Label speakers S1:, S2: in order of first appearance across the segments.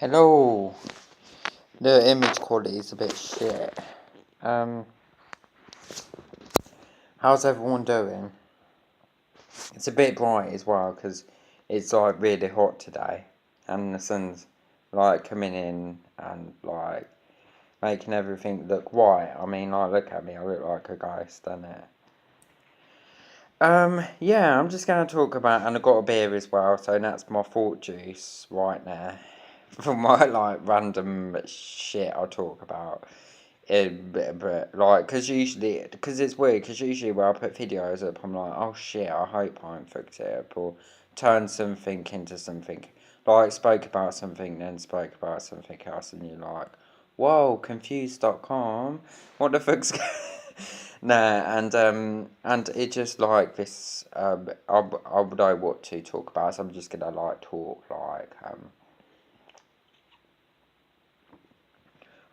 S1: Hello. The image quality is a bit shit. Um, how's everyone doing? It's a bit bright as well because it's like really hot today, and the sun's like coming in and like making everything look white. I mean, like look at me, I look like a ghost, don't it? Yeah, I'm just gonna talk about, and I got a beer as well, so that's my thought juice right there for my like random shit I talk about. But like, because it's weird, because usually when I put videos up, I'm like, oh shit, I hope I haven't fucked it up, or turn something into something. Like, spoke about something, then spoke about something else, and you're like, whoa, confused.com, what the fuck's Nah, and it just like this, I would know what to talk about, so I'm just gonna like talk like,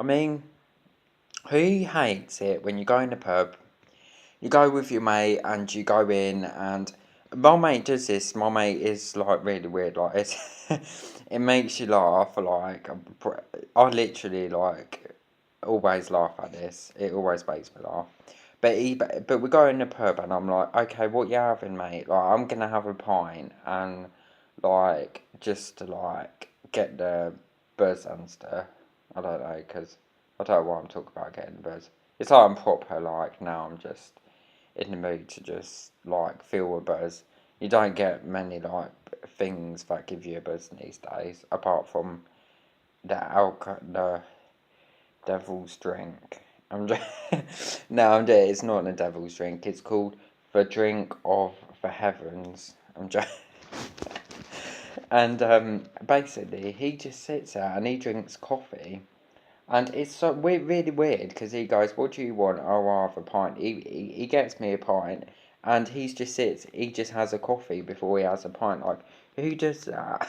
S1: I mean, who hates it when you go in the pub, you go with your mate and you go in and my mate does this. My mate is like really weird. Like it makes you laugh. Like I literally like always laugh at this. It always makes me laugh. But we go in the pub and I'm like, okay, what you having, mate? Like I'm gonna have a pint and like just to like get the buzz and stuff. I don't know because I don't know what I'm talking about getting the buzz. It's like I'm proper like now. I'm just in the mood to just like feel a buzz. You don't get many like things that give you a buzz these days, apart from the devil's drink. I'm just no, I'm just, it's not the devil's drink. It's called the drink of the heavens. I'm just and basically he just sits there and he drinks coffee. And it's so really weird because he goes, "What do you want?" Oh, I'll have a pint. He gets me a pint, and he just sits. He just has a coffee before he has a pint. Like, who does that?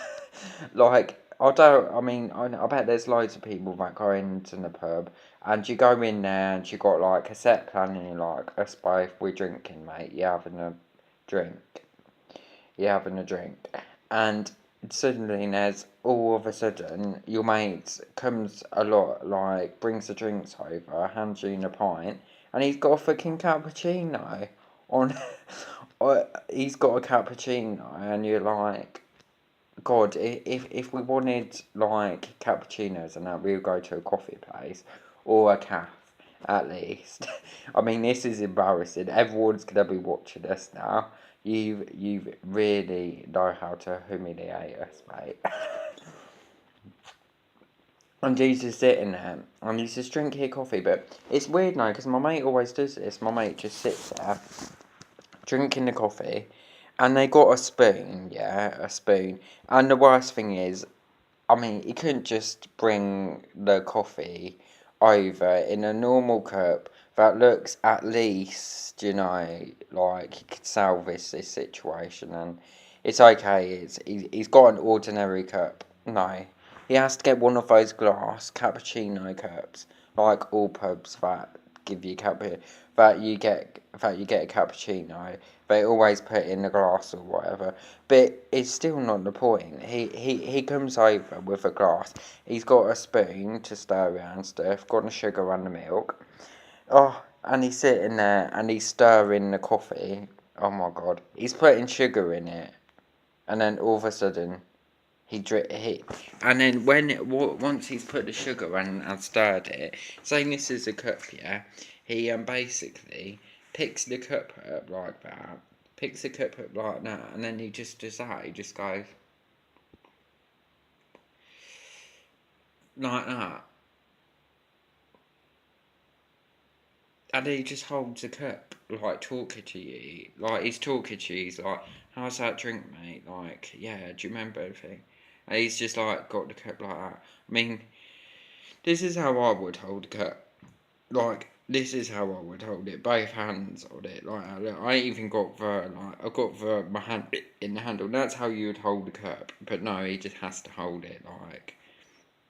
S1: Like, I don't. I mean, I bet there's loads of people that go into the pub, and you go in there, and you got like a set plan, and you're like, "Us both, we're drinking, mate. You having a drink? You having a drink?" And suddenly there's all of a sudden your mate comes a lot like brings the drinks over, hands you in a pint, and he's got a fucking cappuccino on. He's got a cappuccino, and you're like, God, if we wanted like cappuccinos and that, we would go to a coffee place or a cafe at least. I mean, this is embarrassing. Everyone's gonna be watching us now. You've really know how to humiliate us, mate. And he's just sitting there, and he's just drinking his coffee. But it's weird now because my mate always does this. My mate just sits there drinking the coffee, and they got a spoon, yeah, a spoon. And the worst thing is, I mean, he couldn't just bring the coffee over in a normal cup that looks at least, like he could salvage this situation and it's okay. He's got an ordinary cup. No, he has to get one of those glass cappuccino cups, like all pubs that give you that you get a cappuccino. They always put in the glass or whatever, but it's still not the point. He comes over with a glass. He's got a spoon to stir around stuff. Got the sugar and the milk. Oh, and he's sitting there and he's stirring the coffee. Oh my god, he's putting sugar in it, and then all of a sudden and then once he's put the sugar and stirred it, saying this is a cup, yeah, he basically picks the cup up like that, picks the cup up like that, and then he just does that. He just goes like that, and he just holds the cup like talking to you, like he's talking to you. He's like, "How's that drink, mate? Like, yeah, do you remember everything?" And he's just like got the cup like that. I mean, this is how I would hold a cup. Like this is how I would hold it, both hands on it. Like I even got I got my hand in the handle. That's how you would hold a cup. But no, he just has to hold it like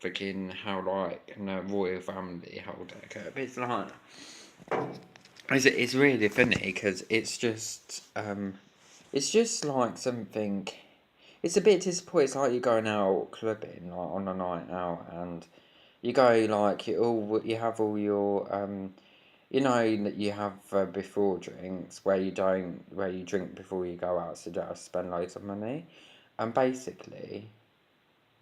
S1: freaking how like the royal family hold their cup. It's really funny because it's just like something. it's a bit disappointing. It's like you're going out clubbing, like on a night out, and you go like you have all your you know that you have before drinks where you drink before you go out, so you don't have to spend loads of money, and basically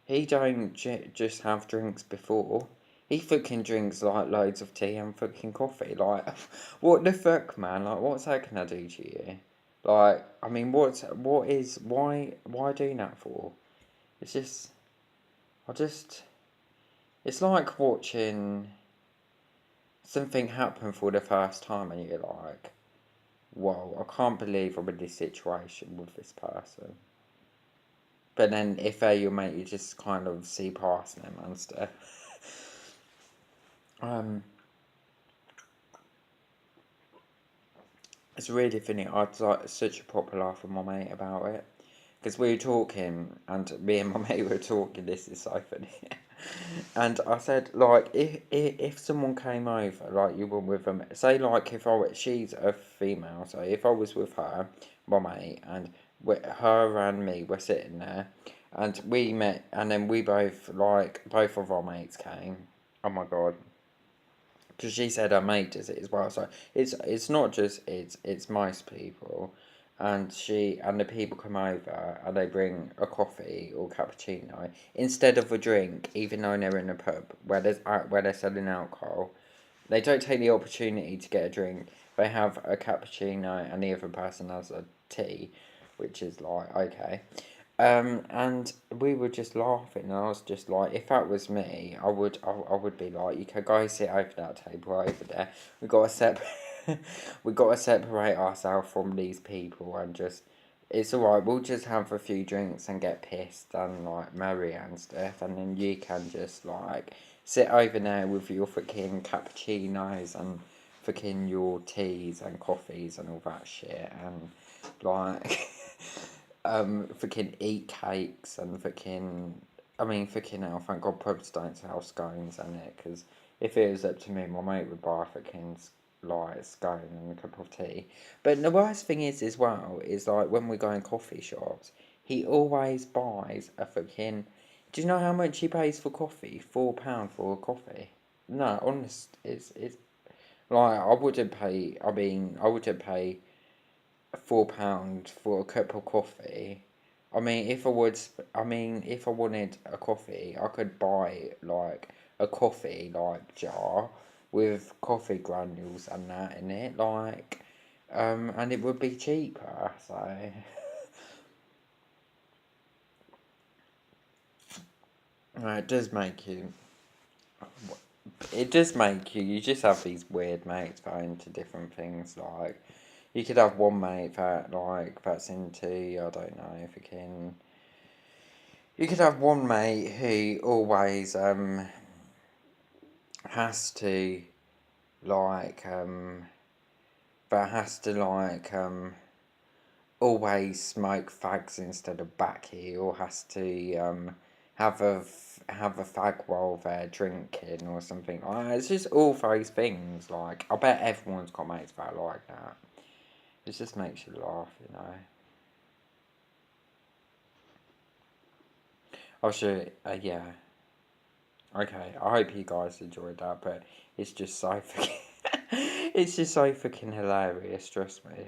S1: he don't just have drinks before. He fucking drinks like loads of tea and fucking coffee. Like, what the fuck, man? Like, what's that gonna do to you? Like, I mean, why doing that for? It's just, I just, it's like watching something happen for the first time and you're like, whoa, I can't believe I'm in this situation with this person. But then if they're your mate, you just kind of see past them and stuff. Um, it's really funny. I had like such a proper laugh with my mate about it. Because we were talking, and me and my mate were talking, this is so funny. And I said, like, if someone came over, like you were with them, say, like, she's a female, so if I was with her, my mate, and her and me were sitting there, and we met, and then we both, like, both of our mates came. Oh my god. Because she said her mate does it as well, so it's not just it's most people, and the people come over and they bring a coffee or cappuccino instead of a drink, even though they're in a pub where they're selling alcohol. They don't take the opportunity to get a drink. They have a cappuccino and the other person has a tea, which is like okay. And we were just laughing, and I was just like, if that was me, I would be like, you can go sit over that table over there. We got to we got to separate ourselves from these people, and just, it's alright. We'll just have a few drinks and get pissed and like merry and stuff, and then you can just like sit over there with your fucking cappuccinos and fucking your teas and coffees and all that shit, and like. Fucking eat cakes and fucking. I mean, fucking hell, thank God pubs don't sell scones in it, because if it was up to me, my mate would buy a fucking like scone and a cup of tea. But the worst thing is, as well, is like when we go in coffee shops, he always buys a fucking. Do you know how much he pays for coffee? £4 for a coffee. No, honest, it's like I wouldn't pay. I mean, I wouldn't pay £4 for a cup of coffee. I mean, if I wanted a coffee, I could buy like a coffee like jar with coffee granules and that in it, like, and it would be cheaper. So, it does make you. It does make you. You just have these weird mates that are into different things. Like, you could have one mate that's into, I don't know if you can. You could have one mate who always has to like that has to like always smoke fags instead of backy, or has to have have a fag while they're drinking or something like that. It's just all those things. Like, I bet everyone's got mates that are like that. It just makes you laugh, you know. Oh shit, yeah. Okay, I hope you guys enjoyed that, but it's just so fucking, it's just so fucking hilarious, trust me.